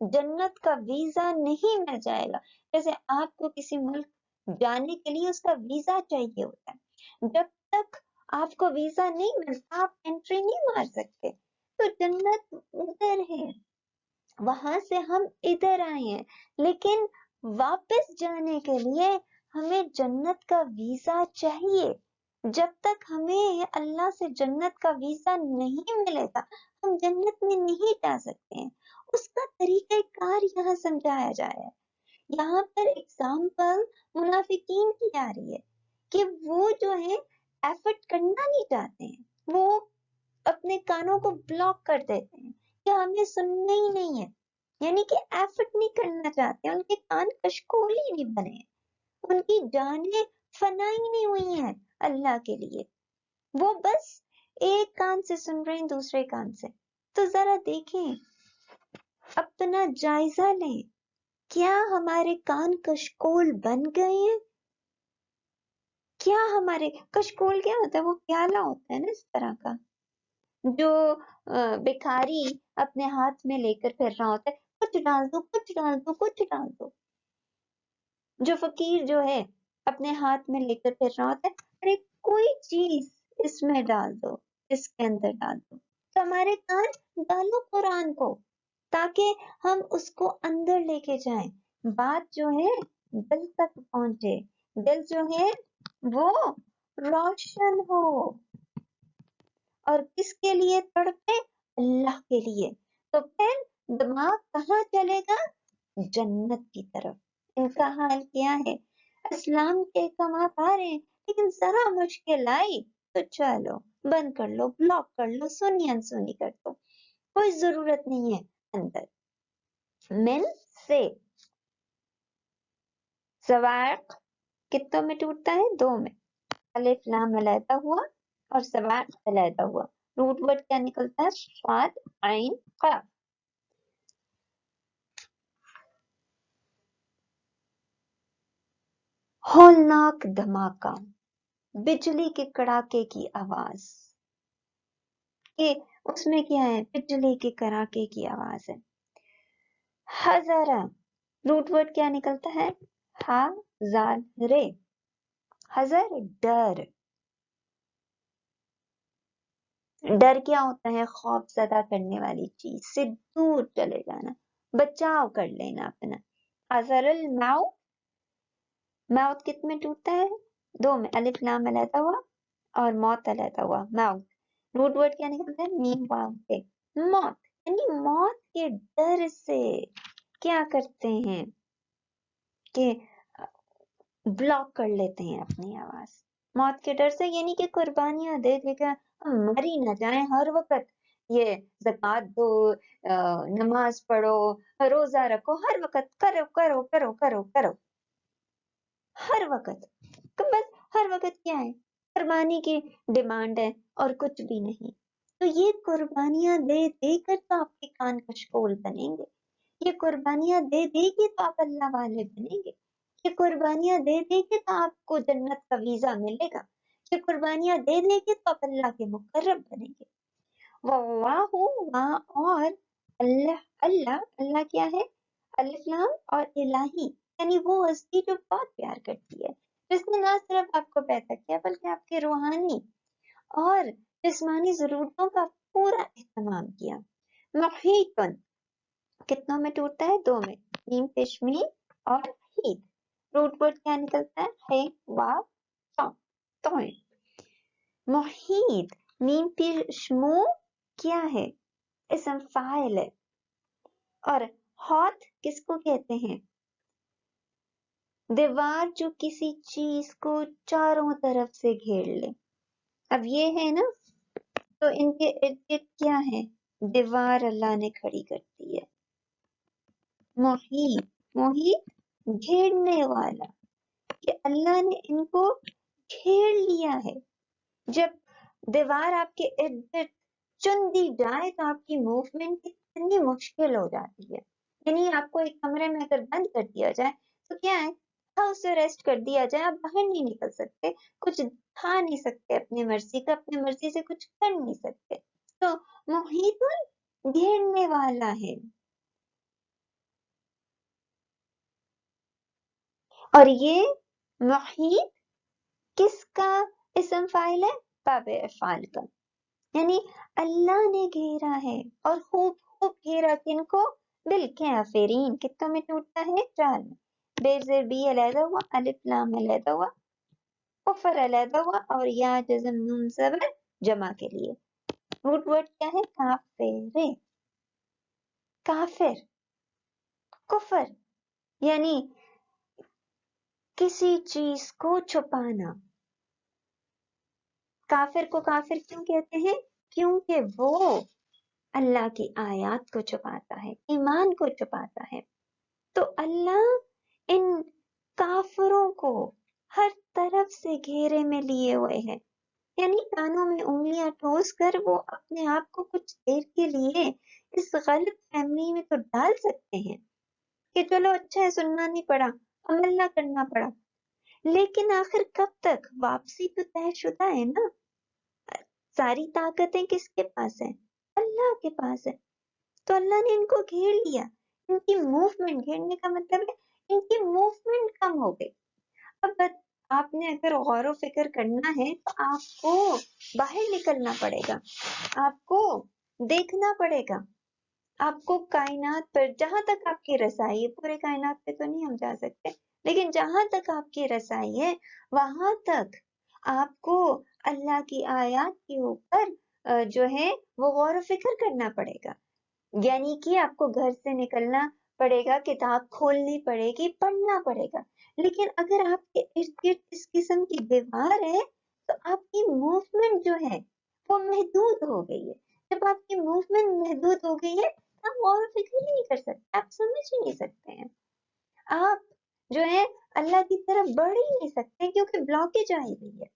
جنت کا ویزا نہیں مل جائے گا. جیسے آپ کو کسی ملک جانے کے لیے اس کا ویزا چاہیے ہوتا ہے، جب تک آپ کو ویزا نہیں ملتا آپ انٹری نہیں مار سکتے. تو جنت ادھر ہے، وہاں سے ہم ادھر آئے ہیں، لیکن واپس جانے کے لیے ہمیں جنت کا ویزا چاہیے. جب تک ہمیں اللہ سے جنت کا ویزا نہیں ملے گا ہم جنت میں نہیں جا سکتے ہیں. اس کا طریقہ کار یہاں سمجھایا جایا ہے. یہاں پر ایگزامپل منافقین کی آ رہی ہے کہ وہ جو ہے ایفرٹ کرنا نہیں چاہتے ہیں، وہ اپنے کانوں کو بلاک کر دیتے ہیں کہ ہمیں سننا ہی نہیں ہے، یعنی کہ ایفرٹ نہیں کرنا چاہتے، ان کے کان کشکول ہی نہیں بنے ہیں، ان کی جانیں فنا ہی نہیں ہوئی ہیں اللہ کے لیے، وہ بس ایک کان سے سن رہے ہیں دوسرے کان سے. تو ذرا دیکھیں، اپنا جائزہ لیں، کیا ہمارے کان کشکول بن گئے ہیں؟ کیا ہمارے کشکول کیا ہوتا ہے؟ وہ پیالہ ہوتا ہے نا اس طرح کا جو بھکاری اپنے ہاتھ میں لے کر پھر رہا ہوتا ہے، کچھ ڈال دو کچھ ڈال دو کچھ ڈال دو. جو فقیر جو ہے اپنے ہاتھ میں لے کر پھر رہا ہوتا ہے، ارے کوئی چیز اس میں ڈال دو، اس کے اندر ڈال دو. تو ہمارے کان ڈالو قرآن کو تاکہ ہم اس کو اندر لے کے جائیں، بات جو ہے دل تک پہنچے، دل جو ہے وہ روشن ہو. اور کس کے لیے پڑھتے؟ اللہ کے لیے. تو پھر دماغ کہاں چلے گا؟ جنت کی طرف. ان کا حال کیا ہے؟ اسلام کے احکامات آ رہے ہیں لیکن ذرا مشکل آئی تو چلو بند کر لو، بلاک کر لو، سنی انسنی کر دو، کوئی ضرورت نہیں ہے. اندر من سے سواق کتوں میں ٹوٹتا ہے؟ 2 میں. الف لام علیحدہ ہوا اور سواق علیحدہ ہوا. روٹ ورڈ کیا نکلتا ہے؟ صاد عین قاف. ہولناک دھماکہ، بجلی کے کڑاکے کی آواز، کہ اس میں کیا ہے؟ بجلی کے کڑاکے کی آواز ہے. حذرا روٹ ورڈ کیا نکلتا ہے؟ ہا زال رے. حذر ڈر، ڈر کیا ہوتا ہے؟ خوف زدہ کرنے والی چیز سے دور چلے جانا، بچاؤ کر لینا اپنا. حذر الموت، موت کتنے ٹوٹتا ہے؟ 2 میں. الف لام علیحدہ ہوا اور موت علیحدہ ہوا. موت روٹ ورڈ کیا نکلتا ہے؟ میم واو سے موت، یعنی موت کے ڈر سے کیا کرتے ہیں کہ بلاک کر لیتے ہیں اپنی آواز. موت کے ڈر سے یعنی کہ قربانیاں دے دے کر ہم مر ہی نہ جائیں، ہر وقت یہ زکات دو، نماز پڑھو، روزہ رکھو، ہر وقت کرو کرو کرو کرو کرو، ہر وقت. تو بس ہر وقت کیا ہے؟ قربانی کی ڈیمانڈ ہے اور کچھ بھی نہیں. تو یہ قربانیاں دے دے کر تو آپ کے کان کشکول بنیں گے، یہ قربانیاں دے دے کے تو آپ اللہ والے بنیں گے، یہ قربانیاں دے دے کے تو آپ کو جنت کا ویزا ملے گا، یہ قربانیاں دے دے کے تو آپ اللہ کے مقرب بنیں گے. واللہ وہاں اور اللہ، اللہ اللہ کیا ہے؟ الف لام اور الہی، یعنی وہ ہستی جو بہت پیار کرتی ہے، جس نے نہ صرف آپ کو پیدا کیا بلکہ آپ کے روحانی اور جسمانی ضرورتوں کا پورا اہتمام کیا. محیطن کتنوں میں ٹوٹتا ہے؟ 2 میں. میم پیش میم اور ہیت. روٹ ورڈ کیا نکلتا ہے؟ واو تو. محیط میم پیش مو کیا ہے؟ اسم فاعل ہے. اور ہاتھ کس کو کہتے ہیں؟ دیوار جو کسی چیز کو چاروں طرف سے گھیر لے. اب یہ ہے نا، تو ان کے ارد گرد کیا ہے؟ دیوار اللہ نے کھڑی کر دی ہے. محیط، محیط گھیرنے والا، کہ اللہ نے ان کو گھیر لیا ہے. جب دیوار آپ کے ارد گرد چن دی جائے تو آپ کی موومنٹ کتنی مشکل ہو جاتی ہے. یعنی آپ کو ایک کمرے میں اگر بند کر دیا جائے تو کیا ہے؟ ہاؤس اریسٹ کر دیا جائے، آپ باہر نہیں نکل سکتے، کچھ کھا نہیں سکتے اپنی مرضی کا، اپنی مرضی سے کچھ کر نہیں سکتے. تو محیط گھیرنے والا ہے. اور یہ محیط کس کا اسم فاعل ہے؟ باب افعال کا، یعنی اللہ نے گھیرا ہے، اور خوب خوب گھیرا کن کو؟ بالکافرین، کتوں میں ٹوٹتا ہے؟ 4 میں، بے زیر بی علیحدہ ہوا، الف لام علیحدہ ہوا، کفر علیحدہ ہوا، اور یا جزم نون زبر جمع کے لیے۔ روٹ ورڈ کیا ہے؟ کافر، کافر، کفر، یعنی کسی چیز کو چھپانا۔ کافر کو کافر کیوں کہتے ہیں؟ کیونکہ وہ اللہ کی آیات کو چھپاتا ہے، ایمان کو چھپاتا ہے۔ تو اللہ ان کافروں کو ہر طرف سے گھیرے میں لیے ہوئے ہیں، یعنی کانوں میں انگلیاں ٹھوس کر وہ اپنے آپ کو کچھ دیر کے لیے اس غلط فہمی میں تو ڈال سکتے ہیں کہ چلو اچھا ہے، سننا نہیں پڑا، عمل نہ کرنا پڑا، لیکن آخر کب تک؟ واپسی تو طے شدہ ہے نا۔ ساری طاقتیں کس کے پاس ہیں؟ اللہ کے پاس ہے۔ تو اللہ نے ان کو گھیر لیا، ان کی موومنٹ، گھیرنے کا مطلب ہے ان کی موومنٹ کم ہو گئی۔ اب آپ نے اگر غور و فکر کرنا ہے تو آپ کو باہر نکلنا پڑے گا، آپ کو دیکھنا پڑے گا، آپ کو کائنات پر جہاں تک آپ کی رسائی ہے، پورے کائنات پہ تو نہیں ہم جا سکتے، لیکن جہاں تک آپ کی رسائی ہے وہاں تک آپ کو اللہ کی آیات کے اوپر جو ہے وہ غور و فکر کرنا پڑے گا، یعنی کہ آپ کو گھر سے نکلنا پڑے گا، کتاب کھولنی پڑے گی، پڑھنا پڑے گا۔ لیکن اگر آپ کے ارد گرد اس قسم کی دیوار ہے تو آپ کی موومنٹ جو ہے وہ محدود ہو گئی ہے۔ جب آپ کی موومنٹ محدود ہو گئی ہے آپ غور و فکر ہی نہیں کر سکتے، آپ سمجھ ہی نہیں سکتے ہیں، آپ جو ہے اللہ کی طرف بڑھ ہی نہیں سکتے کیونکہ بلاکیج آئی ہوئی ہے۔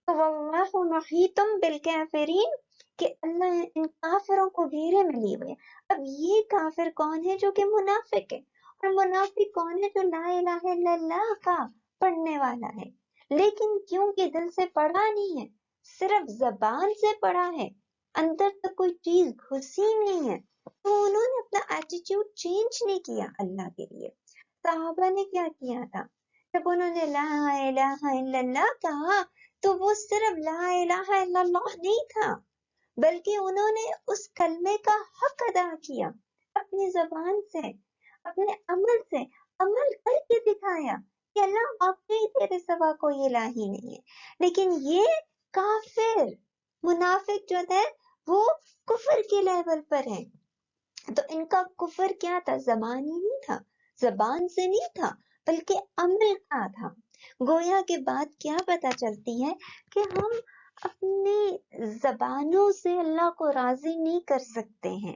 تو واللہ محیط بالکافرین، کہ اللہ ان کافروں کو گھیرے میں لیے ہوئے۔ اب یہ کافر کون ہے؟ جو کہ منافق ہے، اور منافق کون ہے؟ جو لا الہ الا اللہ کا پڑھنے والا ہے، لیکن کیونکہ دل سے پڑھا نہیں ہے، صرف زبان سے پڑھا ہے، اندر تک کوئی چیز گھسی نہیں ہے، تو انہوں نے اپنا ایٹیٹیوڈ چینج نہیں کیا اللہ کے لیے۔ صحابہ نے کیا کیا تھا؟ جب انہوں نے لا الہ الا اللہ کہا تو وہ صرف لا الہ الا اللہ نہیں تھا، بلکہ انہوں نے اس کلمے کا حق ادا کیا، اپنی زبان سے، اپنے عمل سے، عمل کر کے دکھایا کہ اللہ واقعی تیرے سوا کوئی الہ ہی نہیں ہے۔ لیکن یہ کافر منافق جو ہے وہ کفر کے لیول پر ہے۔ تو ان کا کفر کیا تھا؟ زبانی نہیں تھا، زبان سے نہیں تھا، بلکہ عمل کا تھا۔ گویا کے بعد کیا پتہ چلتی ہے کہ ہم اپنی زبانوں سے اللہ کو راضی نہیں کر سکتے ہیں۔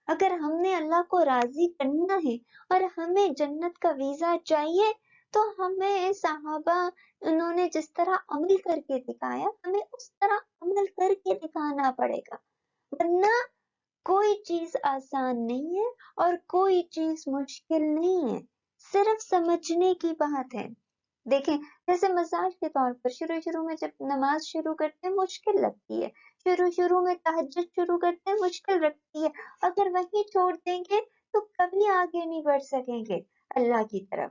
اگر ہم نے اللہ کو راضی کرنا ہے اور ہمیں جنت کا ویزا چاہیے تو ہمیں صحابہ انہوں نے جس طرح عمل کر کے دکھایا ہمیں اس طرح عمل کر کے دکھانا پڑے گا، ورنہ کوئی چیز آسان نہیں ہے اور کوئی چیز مشکل نہیں ہے، صرف سمجھنے کی بات ہے۔ دیکھیں جیسے مثال کے طور پر شروع میں جب نماز شروع کرتے ہیں مشکل لگتی ہے، شروع میں تہجد شروع کرتے ہیں مشکل لگتی ہے، اگر وہی چھوڑ دیں گے تو کبھی آگے نہیں بڑھ سکیں گے اللہ کی طرف۔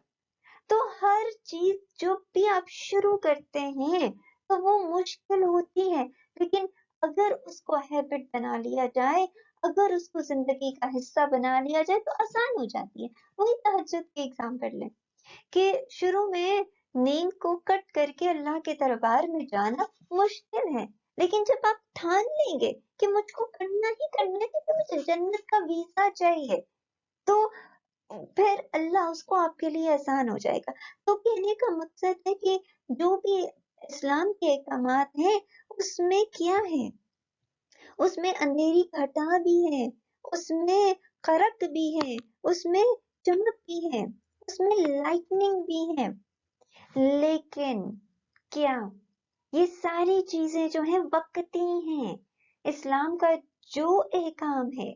تو ہر چیز جو بھی آپ شروع کرتے ہیں تو وہ مشکل ہوتی ہے، لیکن اگر اس کو ہیبٹ بنا لیا جائے، اگر اس کو زندگی کا حصہ بنا لیا جائے تو آسان ہو جاتی ہے۔ وہی تہجد کی ایگزام کر لیں کہ شروع میں نیند کو کٹ کر کے اللہ کے دربار میں جانا مشکل ہے، لیکن جب آپ ٹھان لیں گے کہ مجھ کو کرنا ہی کرنا ہے کیونکہ مجھے جنت کا ویزا چاہیے، تو پھر اللہ اس کو آپ کے لیے آسان ہو جائے گا۔ تو کہنے کا مقصد ہے کہ جو بھی اسلام کے احکامات ہیں اس میں کیا ہے؟ اس میں اندھیری گھٹا بھی ہے، اس میں خرق بھی ہے، اس میں چمک بھی ہے، اس میں لائٹننگ بھی ہے، لیکن کیا یہ ساری چیزیں جو ہیں وقتی ہیں؟ اسلام کا جو احکام ہے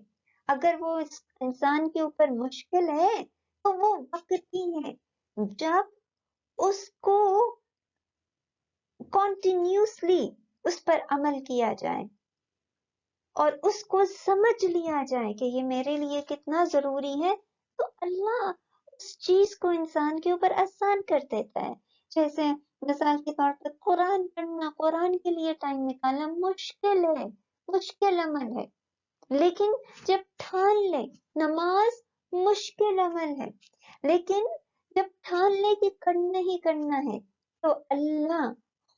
اگر وہ انسان کے اوپر مشکل ہے تو وہ وقتی ہے، جب اس کو کنٹینیوسلی اس پر عمل کیا جائے اور اس کو سمجھ لیا جائے کہ یہ میرے لیے کتنا ضروری ہے، تو اللہ اس چیز کو انسان کے اوپر آسان کر دیتا ہے. جیسے مثال کے طور پر قرآن پڑھنا، قرآن کے لیے ٹائم نکالنا مشکل ہے، مشکل عمل ہے. لیکن جب ٹھان لے، نماز مشکل عمل ہے، لیکن جب ٹھان لے کہ کرنا ہی کرنا ہے تو اللہ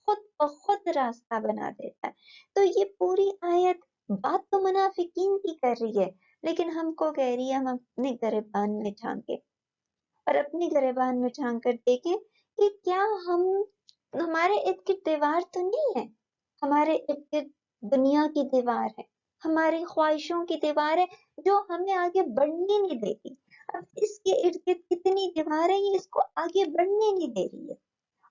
خود بخود راستہ بنا دیتا ہے. تو یہ پوری آیت بات تو منافقین کی کر رہی ہے، لیکن ہم کو کہہ رہی ہے ہم اپنے گریبان میں جھانکیں اور اپنے گریبان میں جھانک کر دیکھیں کہ کیا ہمارے ارد گرد دیوار تو نہیں ہے، ہمارے ارد گرد دنیا کی دیوار ہے، ہماری خواہشوں کی دیوار ہے جو ہمیں آگے بڑھنے نہیں دیتی. اب اس کے ارد گرد کتنی دیواریں ہیں اس کو آگے بڑھنے نہیں دے رہی ہے.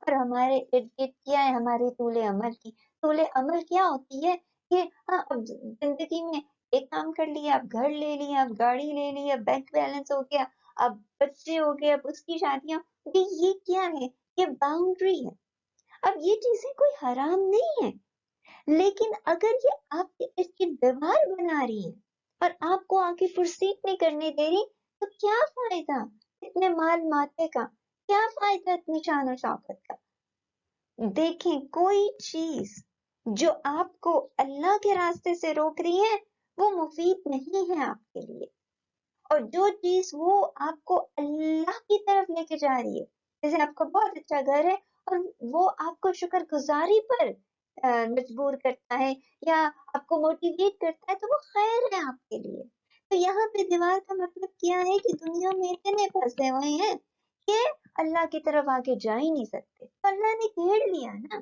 اور ہمارے ارد گرد کیا ہے، ہماری طول عمل کی طول عمل کیا ہوتی ہے کہ ہاں اب زندگی میں ایک کام کر لیا، اب گھر لے لیا، اب گاڑی لے لیا، بینک بیلنس ہو گیا، اب بچے ہو گئے، اب اس کی شادیاں. یہ کیا ہے؟ یہ باؤنڈری ہے. اب یہ چیزیں کوئی حرام نہیں ہے، لیکن اگر یہ آپ کے اس کی دیوار بنا رہی ہے اور آپ کو آگے پروسیڈ نہیں کرنے دے رہی تو کیا فائدہ اتنے مال ماتے کا، کیا فائدہ اتنی شان و شوکت کا. دیکھیں کوئی چیز جو آپ کو اللہ کے راستے سے روک رہی ہے وہ مفید نہیں ہے آپ کے لیے، اور جو چیز وہ آپ کو اللہ کی طرف لے کے جا رہی ہے، جیسے آپ کو بہت اچھا گھر ہے اور وہ آپ کو شکر گزاری پر مجبور کرتا ہے یا آپ کو موٹیویٹ کرتا ہے تو وہ خیر ہے آپ کے لیے. تو یہاں پہ دیوار کا مطلب کیا ہے کہ دنیا میں اتنے پھنسے ہوئے ہیں کہ اللہ کی طرف آگے جا ہی نہیں سکتے. اللہ نے گھیر لیا نا،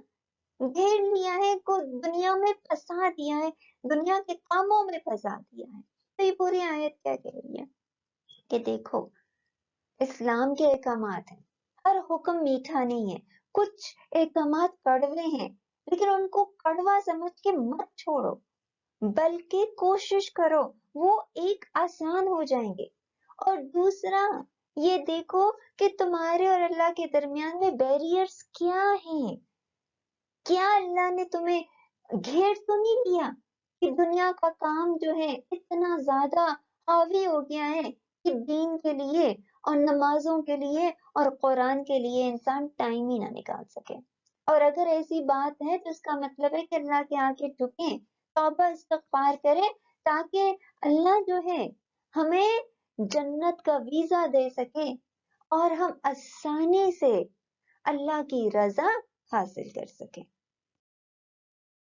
گھیر لیا ہے کو دنیا میں پھنسا دیا ہے، دنیا کے کاموں میں پھنسا دیا ہے. تو یہ پوری آیت کیا کہہ رہی ہے کہ دیکھو اسلام کے احکامات ہیں، ہر حکم میٹھا نہیں ہے، کچھ احکامات کڑوے ہیں، لیکن ان کو کڑوا سمجھ کے مت چھوڑو، بلکہ کوشش کرو وہ ایک آسان ہو جائیں گے. اور دوسرا یہ دیکھو کہ تمہارے اور اللہ کے درمیان میں بیریئرز کیا ہیں. کیا اللہ نے تمہیں گھیر تو نہیں لیا کہ دنیا کا کام جو ہے اتنا زیادہ حاوی ہو گیا ہے کہ دین کے لیے اور نمازوں کے لیے اور قرآن کے لیے انسان ٹائم ہی نہ نکال سکے. اور اگر ایسی بات ہے تو اس کا مطلب ہے کہ اللہ کے آگے جھکیں، توبہ استغفار کریں تاکہ اللہ جو ہے ہمیں جنت کا ویزا دے سکے اور ہم آسانی سے اللہ کی رضا حاصل کر سکیں.